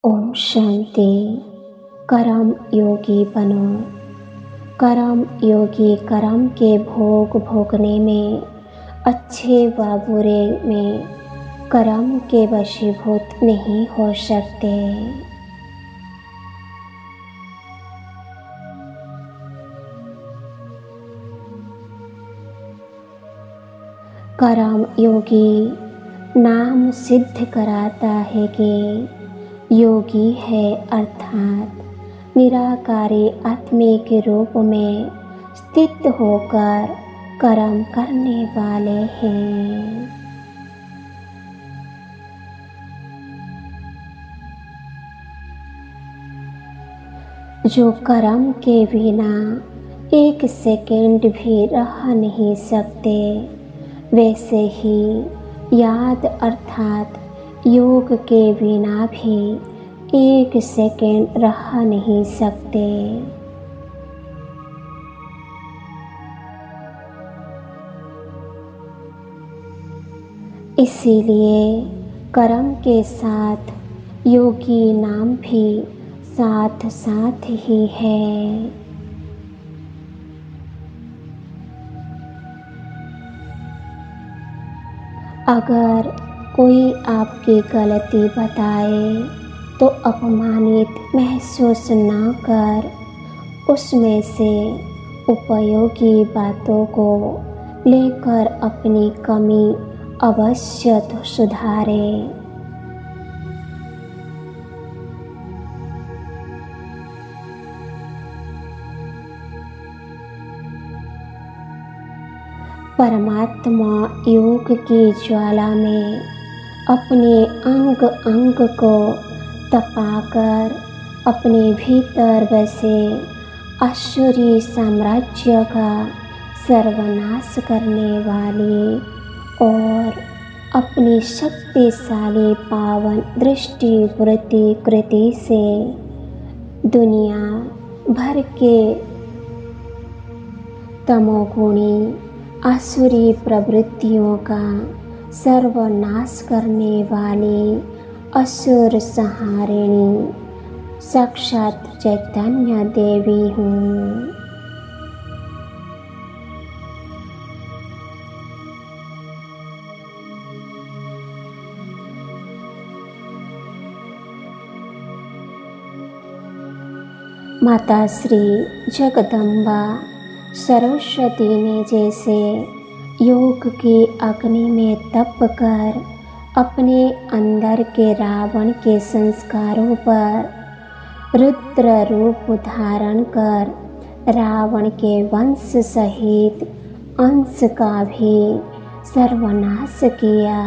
ओम शांति। कर्म योगी बनो। कर्म योगी कर्म के भोग भोगने में, अच्छे व बुरे में कर्म के वशीभूत नहीं हो सकते। कर्म योगी नाम सिद्ध कराता है कि योगी है, अर्थात निराकारी आत्मिक रूप में स्थित होकर कर्म करने वाले हैं। जो कर्म के बिना एक सेकंड भी रह नहीं सकते, वैसे ही याद अर्थात योग के बिना भी एक सेकंड रह नहीं सकते। इसीलिए कर्म के साथ योगी नाम भी साथ साथ ही है। अगर कोई आपकी गलती बताए तो अपमानित महसूस न कर उसमें से उपयोगी बातों को लेकर अपनी कमी अवश्य तो सुधारे। परमात्मा योग की ज्वाला में अपने अंग अंग को तपाकर अपने भीतर बसे आसुरी साम्राज्य का सर्वनाश करने वाली और अपनी शक्तिशाली पावन दृष्टि वृत्ति कृति से दुनिया भर के तमोगुणी आसुरी प्रवृत्तियों का सर्वनाश करने वाली असुर संहारिणी साक्षात चैतन्य देवी हूँ। माता श्री जगदम्बा सरस्वती ने जैसे योग की अग्नि में तप कर अपने अंदर के रावण के संस्कारों पर रुद्र रूप धारण कर रावण के वंश सहित अंश का भी सर्वनाश किया,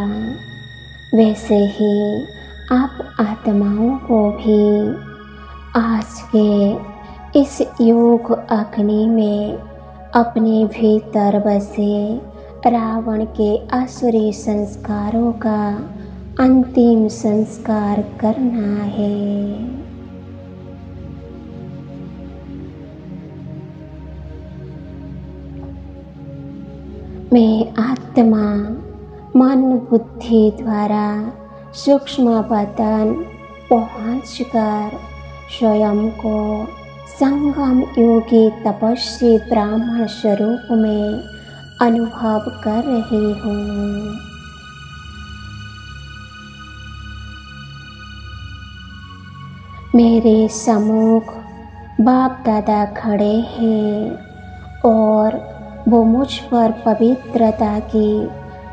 वैसे ही आप आत्माओं को भी आज के इस योग अग्नि में अपने भीतर बसे रावण के आसुरी संस्कारों का अंतिम संस्कार करना है। मैं आत्मा मन बुद्धि द्वारा सूक्ष्म पतन पहुँचकर स्वयं को संगम योगी तपस्वी ब्राह्मण स्वरूप में अनुभव कर रही हूँ। मेरे सम्मुख बाप दादा खड़े हैं और वो मुझ पर पवित्रता की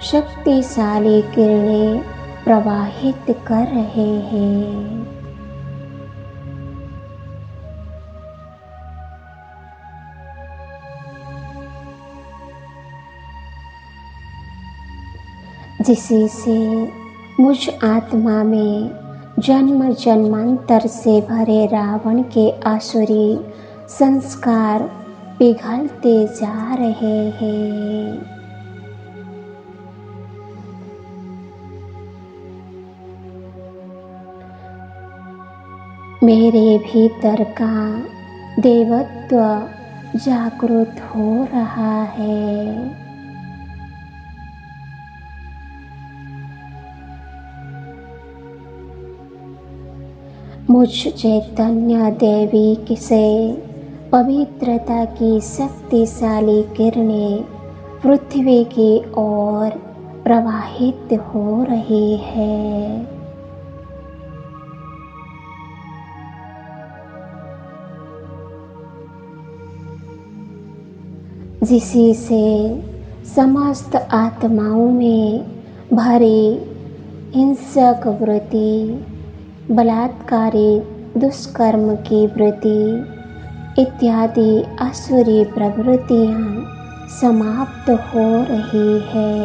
शक्तिशाली किरणें प्रवाहित कर रहे हैं। जिसी से मुझ आत्मा में जन्म जन्मांतर से भरे रावण के आसुरी संस्कार पिघलते जा रहे हैं। मेरे भीतर का देवत्व जागृत हो रहा है। मुझ चैतन्य देवी से पवित्रता की शक्तिशाली किरणें पृथ्वी की ओर प्रवाहित हो रही है। जिसी से समस्त आत्माओं में भरी हिंसक वृत्ति, बलात्कारी दुष्कर्म की वृत्ति इत्यादि आसुरी प्रवृत्तियां समाप्त हो रही है।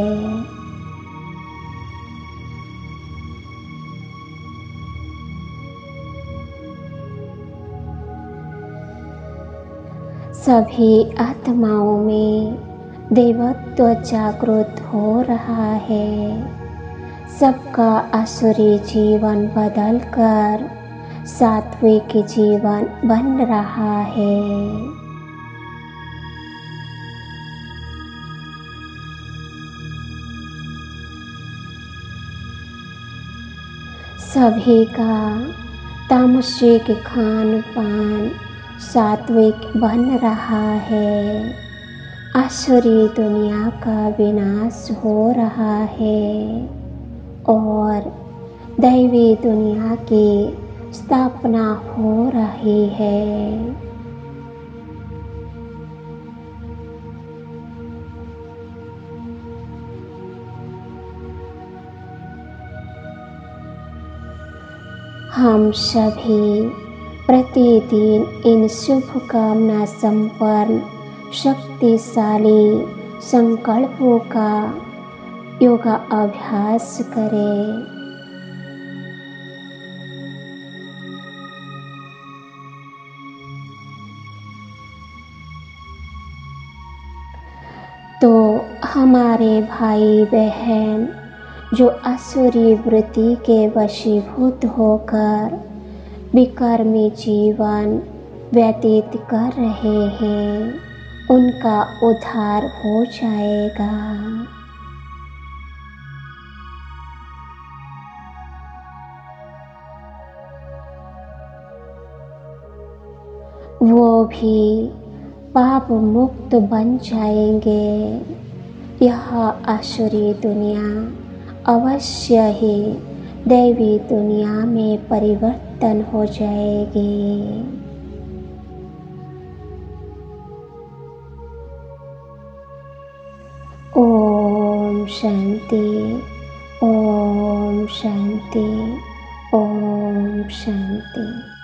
सभी आत्माओं में देवत्व जागृत हो रहा है। सबका आसुरी जीवन बदलकर सात्विक जीवन बन रहा है। सभी का तामसिक खान पान सात्विक बन रहा है। आसुरी दुनिया का विनाश हो रहा है और दैवी दुनिया की स्थापना हो रही है। हम सभी प्रतिदिन इन शुभ कामना संपन्न शक्तिशाली संकल्पों का योगा अभ्यास करें। तो हमारे भाई बहन जो आसुरी वृत्ति के वशीभूत होकर विकर्मी जीवन व्यतीत कर रहे हैं, उनका उद्धार हो जाएगा। वो भी पाप मुक्त बन जाएंगे। यह आसुरी दुनिया अवश्य ही दैवी दुनिया में परिवर्तन हो जाएगी। ओम शांति, ओम शांति, ओम शांति।